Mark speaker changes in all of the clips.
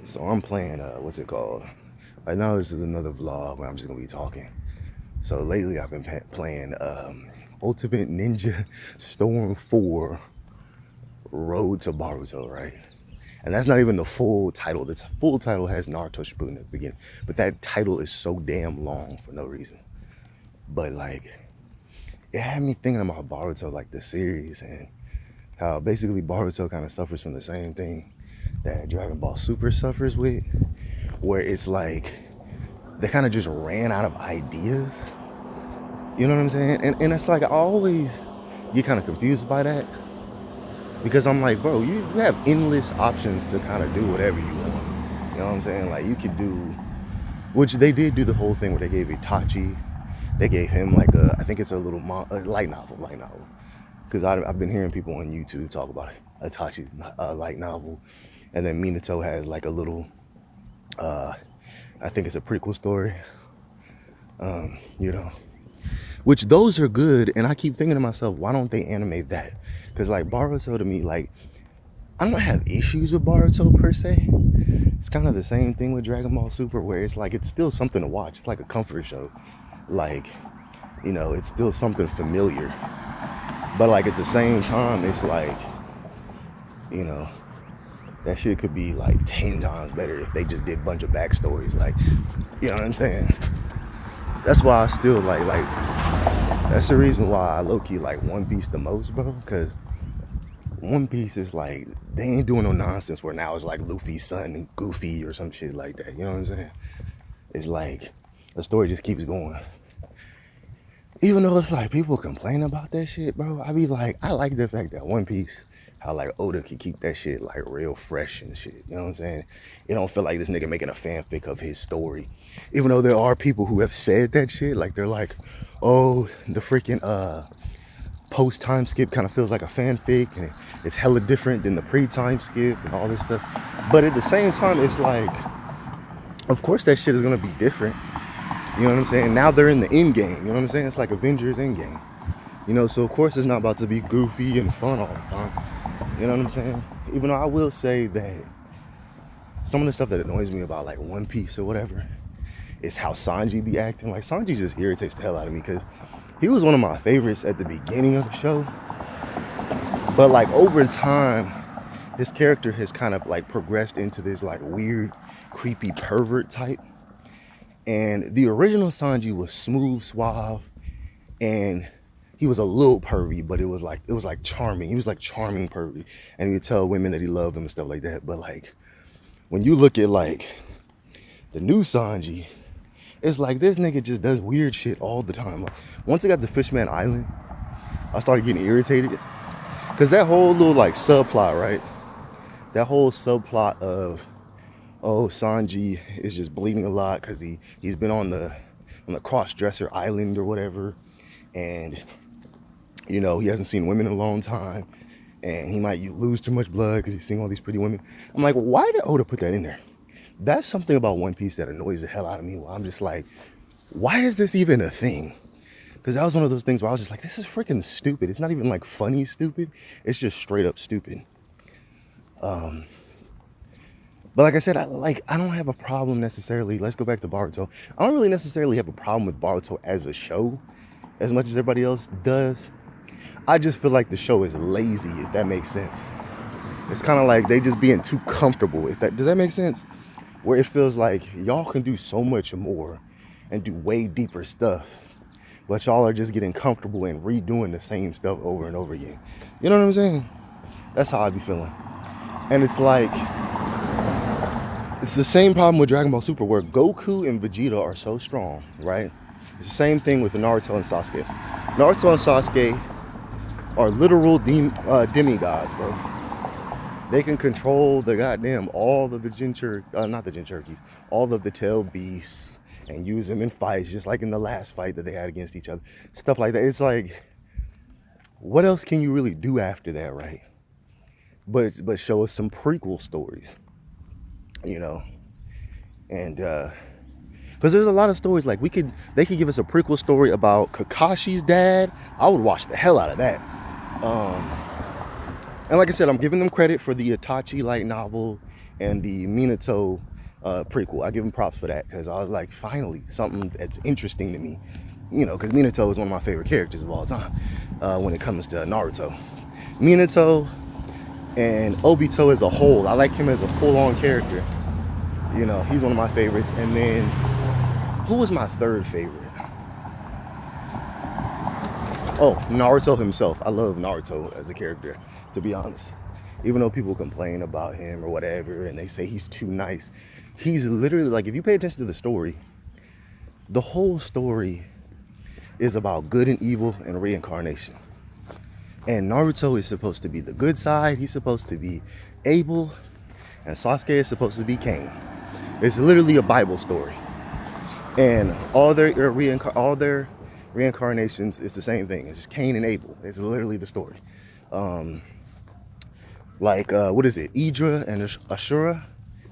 Speaker 1: So I'm playing, what's it called? Right now, this is another vlog where I'm just gonna be talking. So lately, I've been playing Ultimate Ninja Storm 4 Road to Baruto, right? And that's not even the full title. The full title has Naruto Shippuden at the beginning, but that title is so damn long for no reason. But like, it had me thinking about Baruto, like the series, and how basically Baruto kind of suffers from the same thing that Dragon Ball Super suffers with, where it's like they kind of just ran out of ideas. You know what I'm saying? And it's like I always get kind of confused by that because I'm like, bro, you have endless options to kind of do whatever you want. You know what I'm saying? Like you could do, which they did do the whole thing where they gave Itachi, they gave him like I think it's a little light novel. Because I've been hearing people on YouTube talk about it. Itachi's light novel, and then Minato has like a little, I think it's a prequel story. You know, which those are good, and I keep thinking to myself, why don't they animate that? Because like Baruto to me, like I don't have issues with Baruto per se. It's kind of the same thing with Dragon Ball Super, where it's like it's still something to watch. It's like a comfort show, like you know, it's still something familiar. But like at the same time, it's like, you know, that shit could be like 10 times better if they just did a bunch of backstories. Like, you know what I'm saying? That's why I still like that's the reason why I low-key like One Piece the most, bro. Because One Piece is like, they ain't doing no nonsense where now it's like Luffy's son and Goofy or some shit like that. You know what I'm saying? It's like the story just keeps going. Even though it's like people complain about that shit, bro, I be like, I like the fact that One Piece, how like Oda can keep that shit like real fresh and shit. You know what I'm saying? It don't feel like this nigga making a fanfic of his story. Even though there are people who have said that shit, like they're like, oh, the freaking post time skip kind of feels like a fanfic and it's hella different than the pre-time skip and all this stuff. But at the same time, it's like, of course that shit is gonna be different. You know what I'm saying? Now they're in the end game. You know what I'm saying? It's like Avengers end game. You know, so of course it's not about to be goofy and fun all the time. You know what I'm saying? Even though I will say that some of the stuff that annoys me about like One Piece or whatever is how Sanji be acting. Like Sanji just irritates the hell out of me because he was one of my favorites at the beginning of the show. But like over time, his character has kind of like progressed into this like weird, creepy pervert type. And the original Sanji was smooth, suave, and he was a little pervy, but it was like charming. He was like charming pervy, and you could tell women that he loved them and stuff like that. But like when you look at like the new Sanji, it's like this nigga just does weird shit all the time. Like, once I got to Fishman Island, I started getting irritated because that whole little like subplot, right? That whole subplot of, oh, Sanji is just bleeding a lot because he's been on the cross-dresser island or whatever, and you know he hasn't seen women in a long time, and he might lose too much blood because he's seeing all these pretty women. I'm like, why did Oda put that in there? That's something about One Piece that annoys the hell out of me. Where I'm just like, why is this even a thing? Because that was one of those things where I was just like, this is freaking stupid. It's not even like funny stupid. It's just straight up stupid. But like I said, I don't have a problem necessarily. Let's go back to Baruto. I don't really necessarily have a problem with Baruto as a show as much as everybody else does. I just feel like the show is lazy, if that makes sense. It's kind of like they just being too comfortable. Does that make sense? Where it feels like y'all can do so much more and do way deeper stuff, but y'all are just getting comfortable and redoing the same stuff over and over again. You know what I'm saying? That's how I be feeling. And it's like, it's the same problem with Dragon Ball Super where Goku and Vegeta are so strong, right? It's the same thing with Naruto and Sasuke. Naruto and Sasuke are literal demigods, bro. They can control the goddamn all of the not the Jinchurikis, all of the tail beasts and use them in fights, just like in the last fight that they had against each other. Stuff like that. It's like, what else can you really do after that, right? But show us some prequel stories, you know? And because there's a lot of stories like they could give us a prequel story about Kakashi's dad. I would watch the hell out of that. And like I said, I'm giving them credit for the Itachi light novel and the Minato prequel. I give him props for that, because I was like, finally, something that's interesting to me. You know, because Minato is one of my favorite characters of all time when it comes to Naruto. Minato and Obito as a whole, I like him as a full-on character. You know, he's one of my favorites. And then, who was my third favorite? Oh, Naruto himself. I love Naruto as a character, to be honest. Even though people complain about him or whatever, and they say he's too nice, he's literally, like, if you pay attention to the story, the whole story is about good and evil and reincarnation. And Naruto is supposed to be the good side. He's supposed to be Abel, and Sasuke is supposed to be Cain. It's literally a Bible story. And all their reincarnations is the same thing. It's just Cain and Abel. It's literally the story. What is it? Idra and Ashura,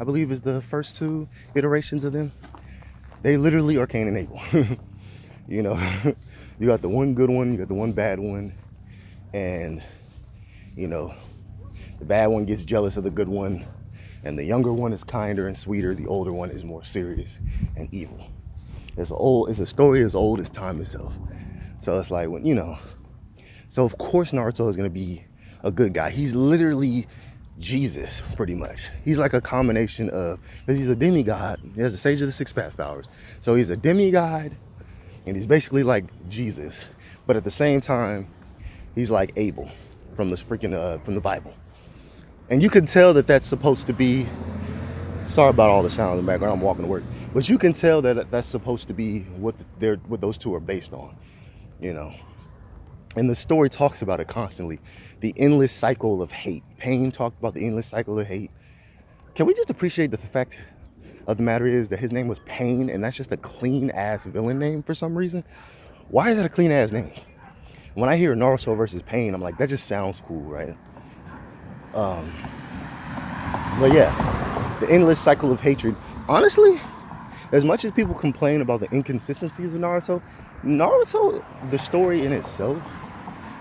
Speaker 1: I believe, is the first two iterations of them. They literally are Cain and Abel. You know, you got the one good one, you got the one bad one, and, you know, the bad one gets jealous of the good one, and the younger one is kinder and sweeter. The older one is more serious and evil. It's a story as old as time itself. So it's like, when, you know, so of course Naruto is going to be a good guy. He's literally Jesus, pretty much. He's like a combination of, because he's a demigod. He has the Sage of the Six Path powers. So he's a demigod, and he's basically like Jesus, but at the same time, he's like Abel from the Bible. And you can tell that that's supposed to be, sorry about all the sound in the background, I'm walking to work, but you can tell that that's supposed to be what those two are based on, you know. And the story talks about it constantly, the endless cycle of hate. Pain talked about the endless cycle of hate. Can we just appreciate the fact of the matter is that his name was Pain, and that's just a clean ass villain name for some reason? Why is that a clean ass name? When I hear Naruto versus Pain, I'm like, that just sounds cool, right? But yeah, the endless cycle of hatred. Honestly, as much as people complain about the inconsistencies of Naruto, the story in itself,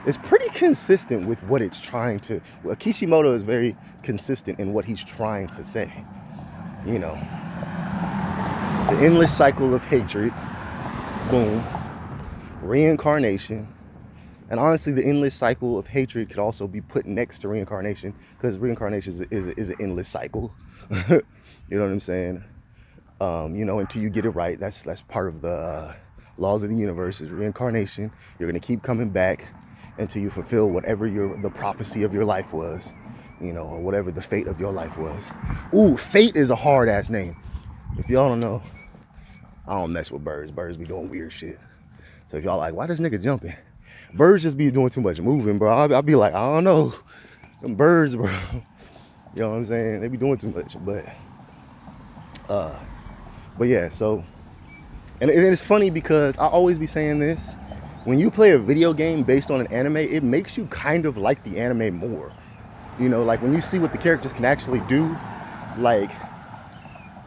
Speaker 1: is pretty consistent with what it's trying to. Well, Kishimoto is very consistent in what he's trying to say. You know, the endless cycle of hatred, boom, reincarnation. And honestly, the endless cycle of hatred could also be put next to reincarnation, because reincarnation is an endless cycle. You know what I'm saying? You know, until you get it right, that's part of the laws of the universe, is reincarnation. You're going to keep coming back until you fulfill whatever the prophecy of your life was, you know, or whatever the fate of your life was. Ooh, Fate is a hard ass name. If y'all don't know, I don't mess with birds. Birds be doing weird shit. So if y'all like, why this nigga jumping? Birds just be doing too much moving, bro. I'll be like, I don't know. Them birds, bro. You know what I'm saying? They be doing too much. But yeah, so, and it's funny because I always be saying this. When you play a video game based on an anime, it makes you kind of like the anime more. You know, like when you see what the characters can actually do, like,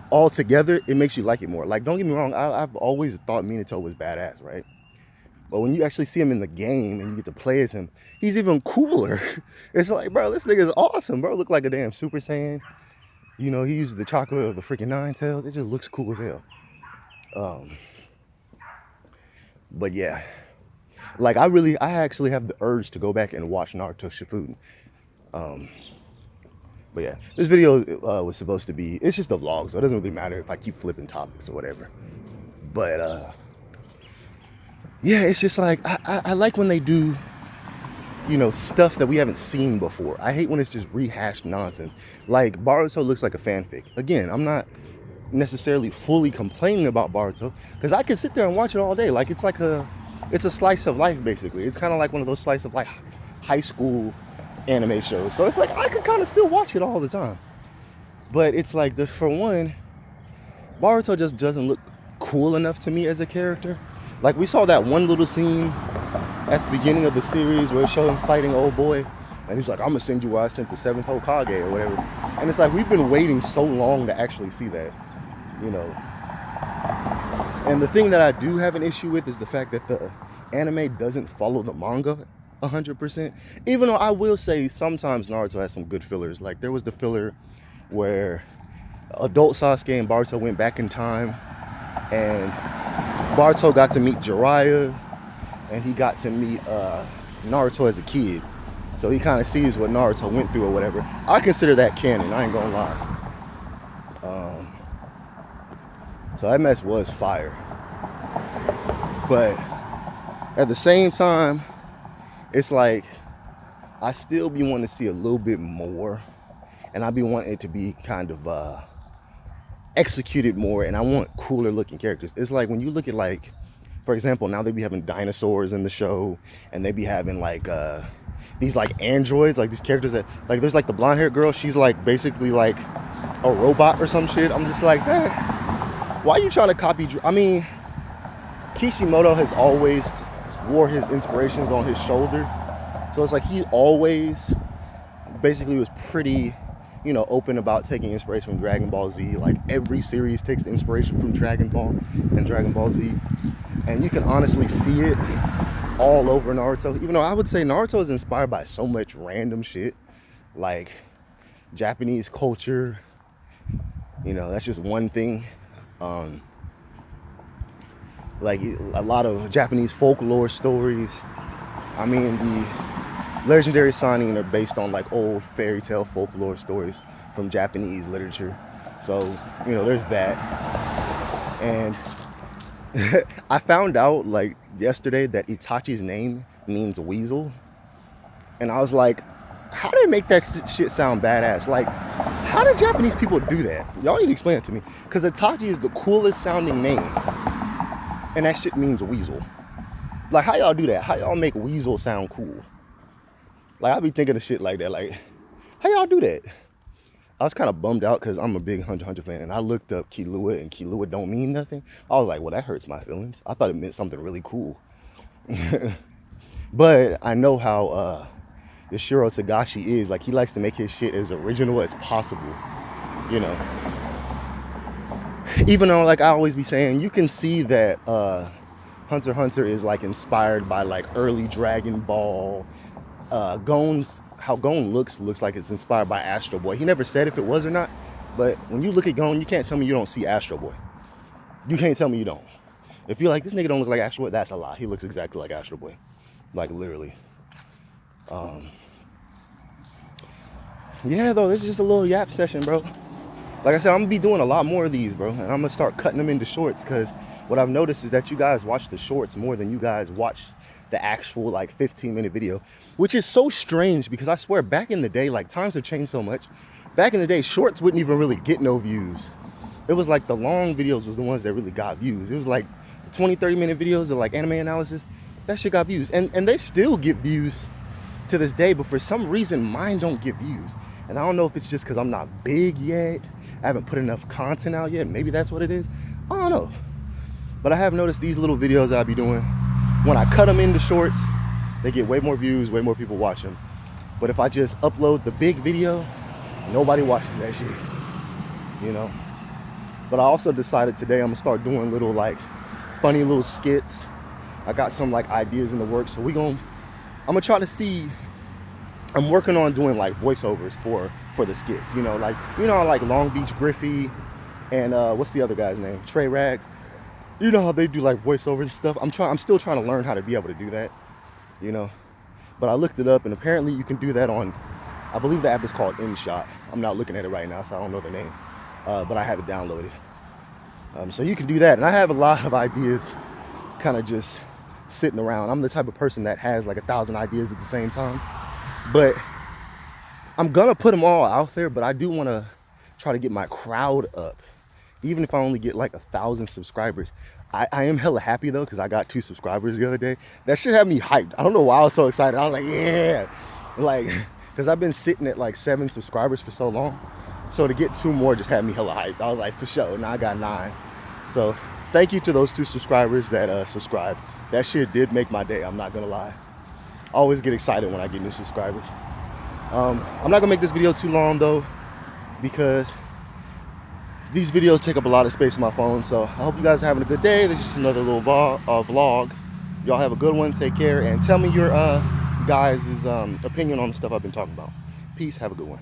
Speaker 1: all together, it makes you like it more. Like, don't get me wrong, I've always thought Minato was badass, right? But when you actually see him in the game and you get to play as him, he's even cooler. It's like, bro, this nigga's awesome, bro. Look like a damn Super Saiyan. You know, he uses the chakra of the freaking Nine Tails. It just looks cool as hell. But yeah, like I actually have the urge to go back and watch Naruto Shippuden. But yeah, this video was supposed to be, it's just a vlog, so it doesn't really matter if I keep flipping topics or whatever. But yeah, it's just like, I like when they do, you know, stuff that we haven't seen before. I hate when it's just rehashed nonsense. Like, Baruto looks like a fanfic. Again, I'm not necessarily fully complaining about Baruto, because I can sit there and watch it all day. Like, it's a slice of life, basically. It's kind of like one of those slice of life high school anime shows. So it's like, I could kind of still watch it all the time. But it's like, for one, Baruto just doesn't look cool enough to me as a character. Like, we saw that one little scene at the beginning of the series where it showed him fighting old boy, and he's like, I'm gonna send you where I sent the 7th Hokage or whatever. And it's like, we've been waiting so long to actually see that, you know. And the thing that I do have an issue with is the fact that the anime doesn't follow the manga 100%. Even though I will say sometimes Naruto has some good fillers. Like, there was the filler where adult Sasuke and Baruto went back in time, and Baruto got to meet Jiraiya, and he got to meet Naruto as a kid. So he kind of sees what Naruto went through or whatever. I consider that canon, I ain't gonna lie. So that mess was fire. But at the same time, it's like I still be wanting to see a little bit more, and I be wanting it to be kind of executed more, and I want cooler looking characters. It's like when you look at, like, for example, now they be having dinosaurs in the show, and they be having like these like androids, like these characters that, like, there's like the blonde haired girl, she's like basically like a robot or some shit. I'm just like, why are you trying to copy? I mean, Kishimoto has always wore his inspirations on his shoulder, so it's like he always basically was pretty, you know, open about taking inspiration from Dragon Ball Z. Like every series takes the inspiration from Dragon Ball and Dragon Ball Z, and you can honestly see it all over Naruto. Even though I would say Naruto is inspired by so much random shit, like Japanese culture, you know, that's just one thing. Like a lot of Japanese folklore stories. I mean, the legendary Sannin are based on like old fairy tale folklore stories from Japanese literature. So, you know, there's that. And I found out like yesterday that Itachi's name means weasel. And I was like, how do they make that shit sound badass? Like, how do Japanese people do that? Y'all need to explain it to me. Because Itachi is the coolest sounding name. And that shit means weasel. Like, how y'all do that? How y'all make weasel sound cool? Like, I be thinking of shit like that. Like, how y'all do that? I was kind of bummed out because I'm a big Hunter x Hunter fan, and I looked up Killua, and Killua don't mean nothing. I was like, well, that hurts my feelings. I thought it meant something really cool. But I know how Yoshiro Togashi is. Like, he likes to make his shit as original as possible, you know. Even though, like I always be saying, you can see that Hunter x Hunter is like inspired by like early Dragon Ball. How Gon looks like it's inspired by Astro Boy. He never said if it was or not, but when you look at Gon, you can't tell me you don't see Astro Boy. You can't tell me you don't. If you're like, this nigga don't look like Astro Boy, that's a lie. He looks exactly like Astro Boy. Like, literally. Yeah, though, this is just a little yap session, bro. Like I said, I'm gonna be doing a lot more of these, bro, and I'm gonna start cutting them into shorts, because what I've noticed is that you guys watch the shorts more than you guys watch the actual like 15-minute video, which is so strange, because I swear back in the day, like, times have changed so much. Back in the day, shorts wouldn't even really get no views. It was like the long videos was the ones that really got views. It was like 20-30 minute videos of like anime analysis, that shit got views, and they still get views to this day, but for some reason mine don't get views. And I don't know if it's just because I'm not big yet, I haven't put enough content out yet, maybe that's what it is, I don't know. But I have noticed these little videos I'll be doing, when I cut them into shorts, they get way more views, way more people watch them. But if I just upload the big video, nobody watches that shit, you know. But I also decided today I'm gonna start doing little like funny little skits. I got some like ideas in the works, so I'm gonna try to see. I'm working on doing like voiceovers for the skits, you know, like, you know, like Long Beach Griffey and what's the other guy's name, Trey Rags. You know how they do like voiceovers and stuff. I'm still trying to learn how to be able to do that, you know. But I looked it up, and apparently you can do that on, I believe the app is called InShot. I'm not looking at it right now, so I don't know the name, but I have it downloaded. So you can do that, and I have a lot of ideas kind of just sitting around. I'm the type of person that has like 1,000 ideas at the same time, but I'm gonna put them all out there. But I do want to try to get my crowd up, even if I only get like 1,000 subscribers. I am hella happy though, because I got 2 subscribers the other day. That shit had me hyped. I don't know why I was so excited. I was like, yeah, like, because I've been sitting at like 7 subscribers for so long. So to get 2 more just had me hella hyped. I was like, for sure. Now I got 9. So thank you to those 2 subscribers that subscribed. That shit did make my day, I'm not gonna lie. I always get excited when I get new subscribers. I'm not gonna make this video too long though, because these videos take up a lot of space on my phone. So I hope you guys are having a good day. This is just another little vlog. Y'all have a good one, take care, and tell me your guys' opinion on the stuff I've been talking about. Peace, have a good one.